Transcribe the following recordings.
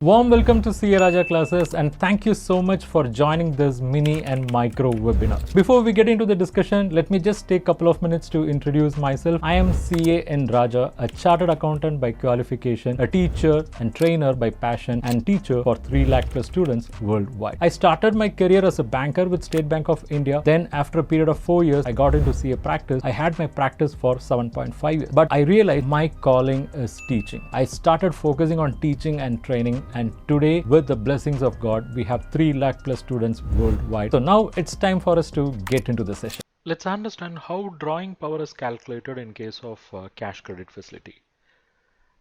Warm welcome to CA Raja classes and thank you so much for joining this mini and micro webinar. Before we get into the discussion, let me just take a couple of minutes to introduce myself. I am CA N Raja, a chartered accountant by qualification, a teacher and trainer by passion, and teacher for 3 lakh plus students worldwide. I started my career as a banker with State Bank of India. Then after a period of 4 years, I got into CA practice. I had my practice for 7.5 years. But I realized my calling is teaching. I started focusing on teaching and training, and today with the blessings of God we have 3 lakh plus students worldwide. So now it's time for us to get into the session. Let's understand how drawing power is calculated in case of cash credit facility.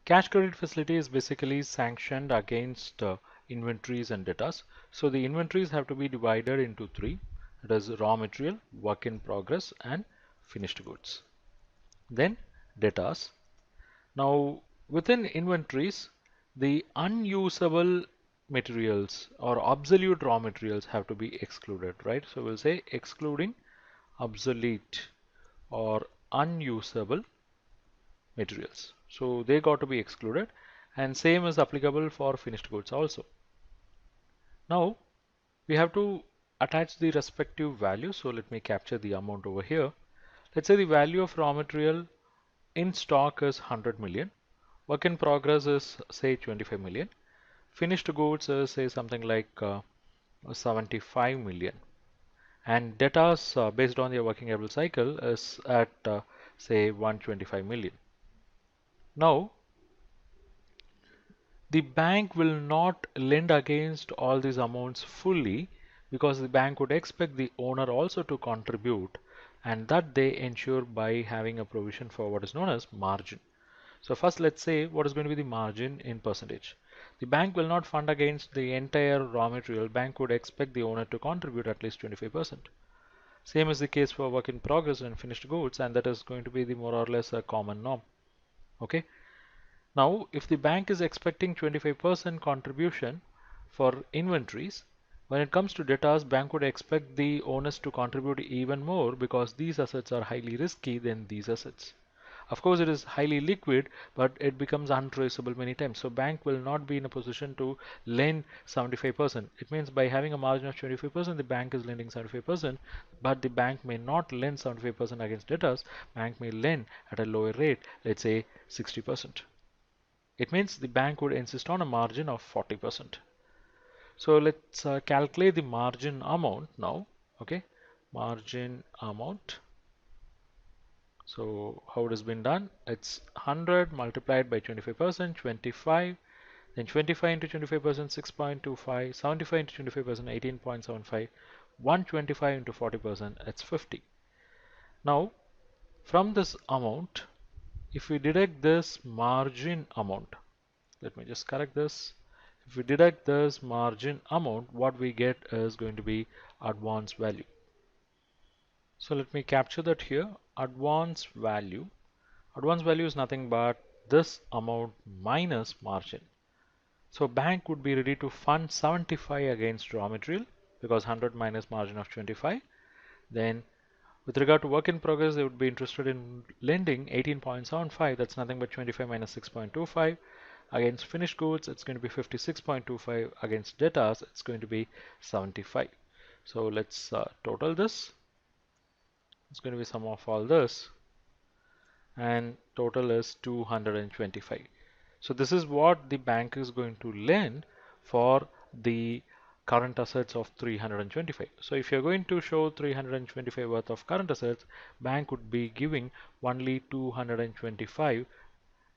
Cash credit facility is basically sanctioned against inventories and debtors. So the inventories have to be divided into 3. It is raw material, work in progress, and finished goods. Then debtors. Now within inventories, the unusable materials or obsolete raw materials have to be excluded, right? So we'll say excluding obsolete or unusable materials. So they got to be excluded, and same is applicable for finished goods also. Now we have to attach the respective value. So let me capture the amount over here. Let's say the value of raw material in stock is 100 million. Work in progress is say 25 million. Finished goods is say something like 75 million. And debtors based on your working capital cycle is at say 125 million. Now the bank will not lend against all these amounts fully, because the bank would expect the owner also to contribute, and that they ensure by having a provision for what is known as margin. So first let's say what is going to be the margin in percentage. The bank will not fund against the entire raw material. Bank would expect the owner to contribute at least 25%. Same is the case for work in progress and finished goods, and that is going to be the more or less a common norm. Okay. Now if the bank is expecting 25% contribution for inventories, when it comes to debtors, bank would expect the owners to contribute even more, because these assets are highly risky than these assets. Of course, it is highly liquid, but it becomes untraceable many times. So bank will not be in a position to lend 75%. It means by having a margin of 25%, the bank is lending 75%, but the bank may not lend 75% against debtors. Bank may lend at a lower rate, let's say 60%. It means the bank would insist on a margin of 40%. So let's calculate the margin amount now. Okay, margin amount. So how it has been done? It's 100 multiplied by 25%, 25, then 25 into 25%, 6.25, 75 into 25%, 18.75, 125 into 40%, it's 50. Now from this amount, if we deduct this margin amount, let me just correct this. If we deduct this margin amount, what we get is going to be advance value. So let me capture that here. Advance value. Advance value is nothing but this amount minus margin. So bank would be ready to fund 75 against raw material, because 100 minus margin of 25. Then with regard to work in progress, they would be interested in lending 18.75. That's nothing but 25 minus 6.25. Against finished goods, it's going to be 56.25. Against debtors, it's going to be 75. So let's total this. It's going to be sum of all this, and total is 225. So this is what the bank is going to lend for the current assets of 325. So if you're going to show 325 worth of current assets, bank would be giving only 225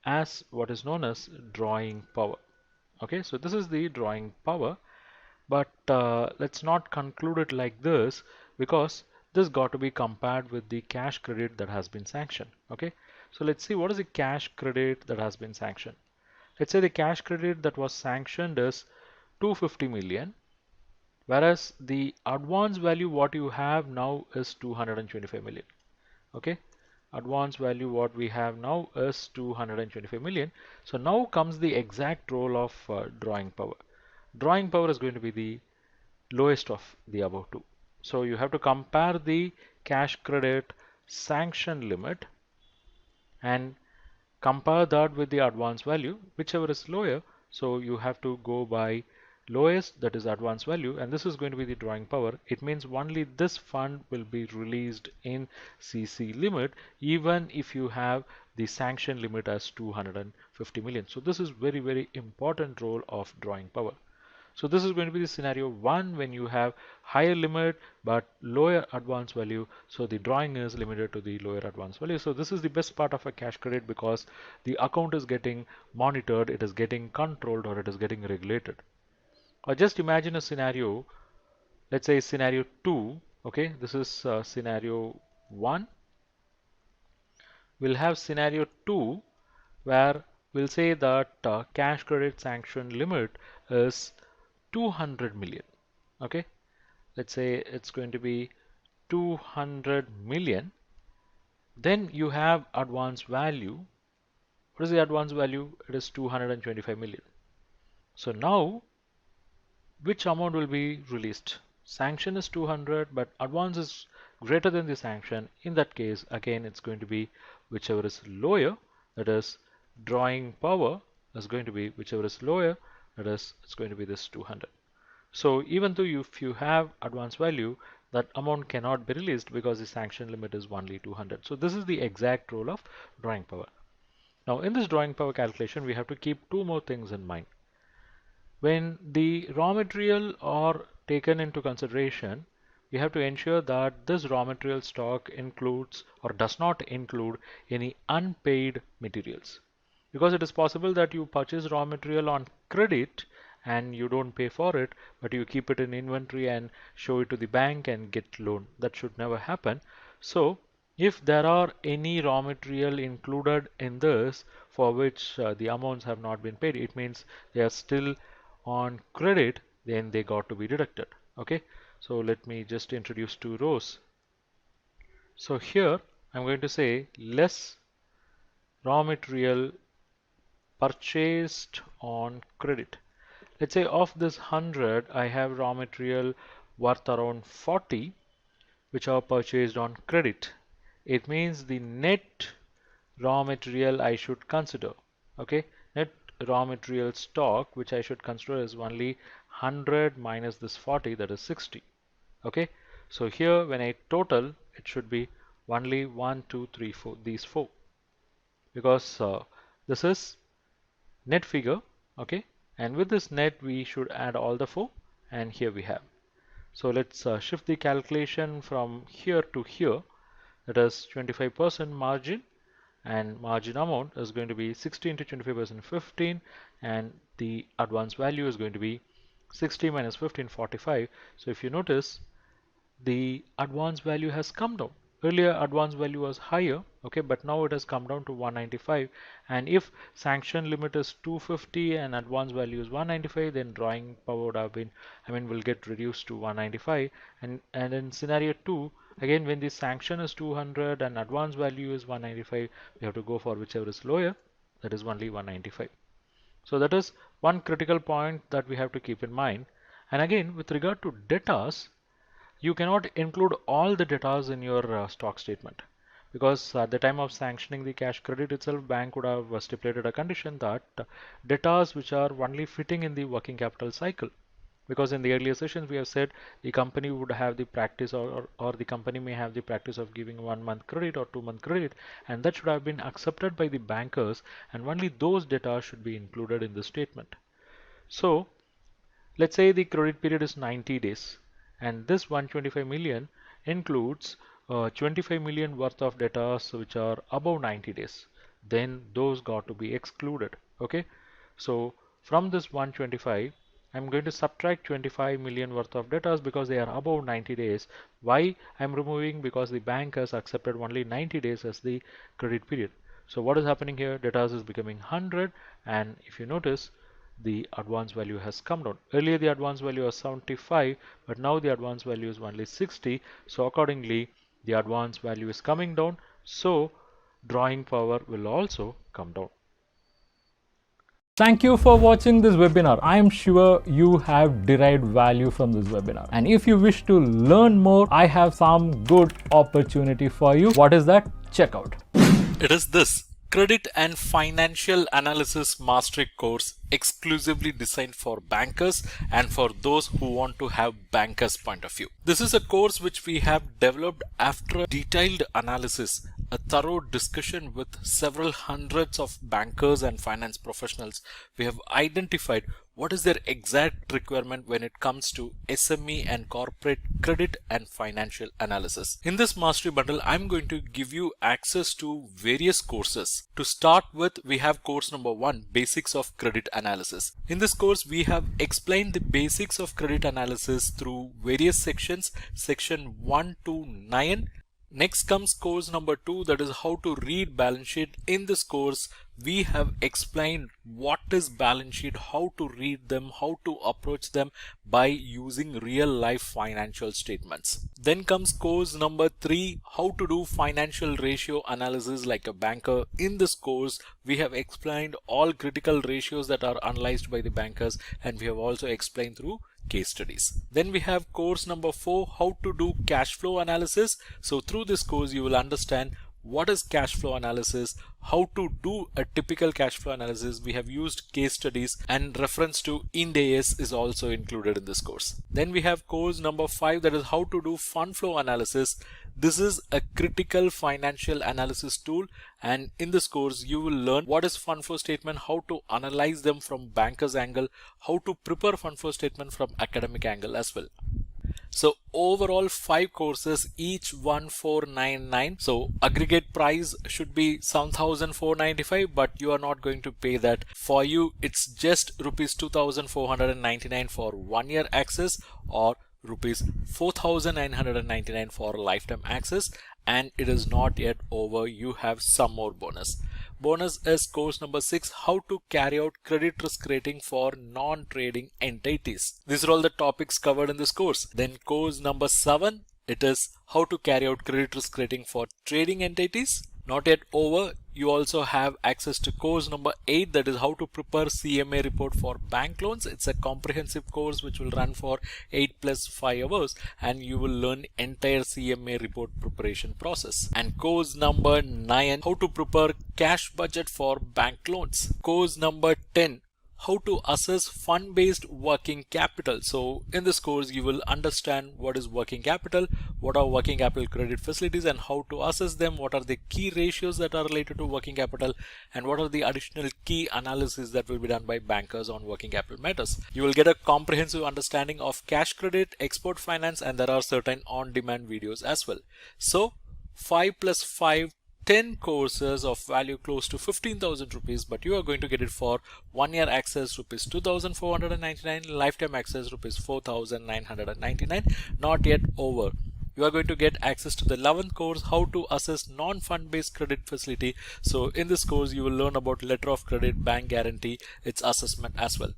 as what is known as drawing power. Okay, so this is the drawing power, but let's not conclude it like this, because this got to be compared with the cash credit that has been sanctioned. Okay, so let's see what is the cash credit that has been sanctioned. Let's say the cash credit that was sanctioned is 250 million, whereas the advance value what you have now is 225 million. Okay, advance value what we have now is 225 million. So now comes the exact role of drawing power. Drawing power is going to be the lowest of the above two. So you have to compare the cash credit sanction limit and compare that with the advance value, whichever is lower. So you have to go by lowest, that is advance value, and this is going to be the drawing power. It means only this fund will be released in CC limit, even if you have the sanction limit as 250 million. So this is very, very important role of drawing power. So this is going to be the scenario 1 when you have higher limit but lower advance value. So the drawing is limited to the lower advance value. So this is the best part of a cash credit because the account is getting monitored, it is getting controlled, or it is getting regulated. Or just imagine a scenario, let's say scenario 2, okay, this is scenario 1. We'll have scenario 2 where we'll say that cash credit sanction limit is 200 million. Okay, let's say it's going to be 200 million. Then you have advance value. What is the advance value? It is 225 million. So now which amount will be released? Sanction is 200, but advance is greater than the sanction. In that case, again, it's going to be whichever is lower, that is drawing power is going to be whichever is lower, that is it's going to be this 200. So even though if you have advance value, that amount cannot be released because the sanction limit is only 200. So this is the exact role of drawing power. Now in this drawing power calculation, we have to keep two more things in mind. When the raw material are taken into consideration, we have to ensure that this raw material stock includes or does not include any unpaid materials. Because it is possible that you purchase raw material on credit and you don't pay for it, but you keep it in inventory and show it to the bank and get loan. That should never happen. So if there are any raw material included in this for which the amounts have not been paid, it means they are still on credit, then they got to be deducted. Okay, so let me just introduce two rows. So here I'm going to say less raw material purchased on credit. Let's say of this 100 I have raw material worth around 40 which are purchased on credit. It means the net raw material I should consider. Okay, net raw material stock which I should consider is only 100 minus this 40, that is 60. Okay, so here when I total, it should be only 1 2 3 4, these 4, because this is net figure. Okay, and with this net we should add all the 4, and here we have. So let's shift the calculation from here to here. That is 25% margin, and margin amount is going to be 60 into 25% 15, and the advance value is going to be 60 minus 15, 45. So if you notice, the advance value has come down. Earlier advance value was higher, okay, but now it has come down to 195. And if sanction limit is 250 and advance value is 195, then drawing power would have been, will get reduced to 195. And in scenario 2, again, when the sanction is 200 and advance value is 195, we have to go for whichever is lower, that is only 195. So that is one critical point that we have to keep in mind. And again, with regard to debtors, you cannot include all the debtors in your stock statement, because at the time of sanctioning the cash credit itself, bank would have stipulated a condition that debtors which are only fitting in the working capital cycle. Because in the earlier sessions we have said the company would have the practice, or the company may have the practice of giving 1 month credit or 2 month credit, and that should have been accepted by the bankers, and only those debtors should be included in the statement. So let's say the credit period is 90 days, and this 125 million includes 25 million worth of debtors which are above 90 days. Then those got to be excluded. Okay, so from this 125, I'm going to subtract 25 million worth of debtors because they are above 90 days. Why I'm removing? Because the bank has accepted only 90 days as the credit period. So what is happening here? Debtors is becoming 100, and if you notice, the advance value has come down. Earlier the advance value was 75, but now the advance value is only 60. So accordingly, the advance value is coming down. So drawing power will also come down. Thank you for watching this webinar. I am sure you have derived value from this webinar. And if you wish to learn more, I have some good opportunity for you. What is that? Check out. It is this. Credit and Financial Analysis Mastery course exclusively designed for bankers and for those who want to have bankers' point of view. This is a course which we have developed after a detailed analysis, a thorough discussion with several hundreds of bankers and finance professionals. We have identified what is their exact requirement when it comes to SME and corporate credit and financial analysis. In this mastery bundle, I'm going to give you access to various courses. To start with, we have course number 1, Basics of Credit Analysis. In this course, we have explained the basics of credit analysis through various sections, section 1 to 9. Next comes course number 2, that is how to read balance sheet. In this course, we have explained what is balance sheet, how to read them, how to approach them by using real life financial statements. Then comes course number 3, how to do financial ratio analysis like a banker. In this course, we have explained all critical ratios that are analyzed by the bankers, and we have also explained through case studies. Then we have course number 4, how to do cash flow analysis. So through this course you will understand what is cash flow analysis, how to do a typical cash flow analysis. We have used case studies, and reference to Ind AS is also included in this course. Then we have course number 5, that is how to do fund flow analysis. This is a critical financial analysis tool, and in this course you will learn what is fund flow statement, how to analyze them from banker's angle, how to prepare fund flow statement from academic angle as well. So overall 5 courses, each 1499. So aggregate price should be 7495, but you are not going to pay that. For you it's just rupees 2499 for 1 year access, or rupees 4999 for lifetime access. And it is not yet over, you have some more bonus. Bonus is course number 6, how to carry out credit risk rating for non-trading entities. These are all the topics covered in this course. Then course number 7, it is how to carry out credit risk rating for trading entities. Not yet over. You also have access to course number 8, that is how to prepare CMA report for bank loans. It's a comprehensive course which will run for 8 plus 5 hours, and you will learn entire CMA report preparation process. And course number 9, how to prepare cash budget for bank loans. Course number 10, how to assess fund-based working capital. So in this course you will understand what is working capital, what are working capital credit facilities and how to assess them, what are the key ratios that are related to working capital, and what are the additional key analysis that will be done by bankers on working capital matters. You will get a comprehensive understanding of cash credit, export finance, and there are certain on-demand videos as well. So 5 plus 5, 10 courses of value close to 15,000 rupees, but you are going to get it for 1 year access rupees 2499, lifetime access rupees 4999. Not yet over. You are going to get access to the 11th course, how to assess non-fund based credit facility. So in this course you will learn about letter of credit, bank guarantee, its assessment as well.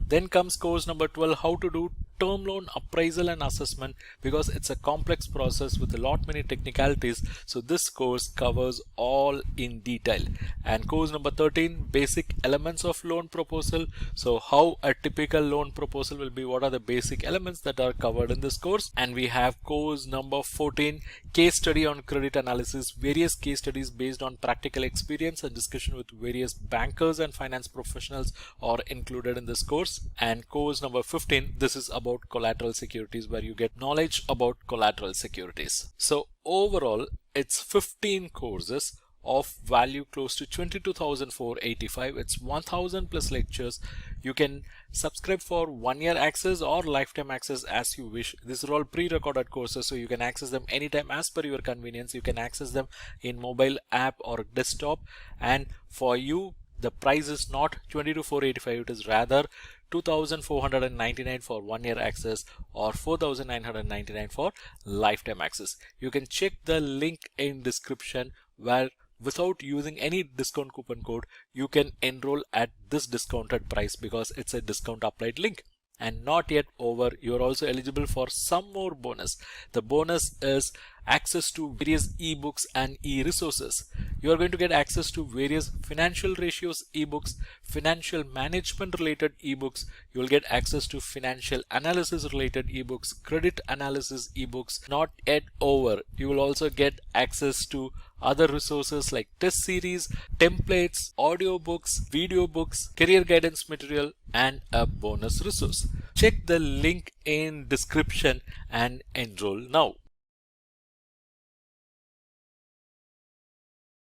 Then comes course number 12, how to do term loan appraisal and assessment, because it's a complex process with a lot many technicalities. So this course covers all in detail. And course number 13, basic elements of loan proposal. So how a typical loan proposal will be, what are the basic elements that are covered in this course. And we have course number 14, case study on credit analysis. Various case studies based on practical experience and discussion with various bankers and finance professionals are included in this course. And course number 15, this is about collateral securities, where you get knowledge about collateral securities. So overall it's 15 courses of value close to 22,485. It's 1,000 plus lectures. You can subscribe for 1 year access or lifetime access as you wish. These are all pre-recorded courses, so you can access them anytime as per your convenience. You can access them in mobile app or desktop, and for you the price is not 22,485, it is rather 2,499 for 1 year access or 4,999 for lifetime access. You can check the link in description, where without using any discount coupon code you can enroll at this discounted price, because it's a discount applied link. and not yet over. You're also eligible for some more bonus. The bonus is access to various ebooks and e-resources. You are going to get access to various financial ratios ebooks, financial management related ebooks. You will get access to financial analysis related ebooks, credit analysis ebooks, not yet over. You will also get access to other resources like test series, templates, audiobooks, video books, career guidance material, and a bonus resource. Check the link in description and enroll now.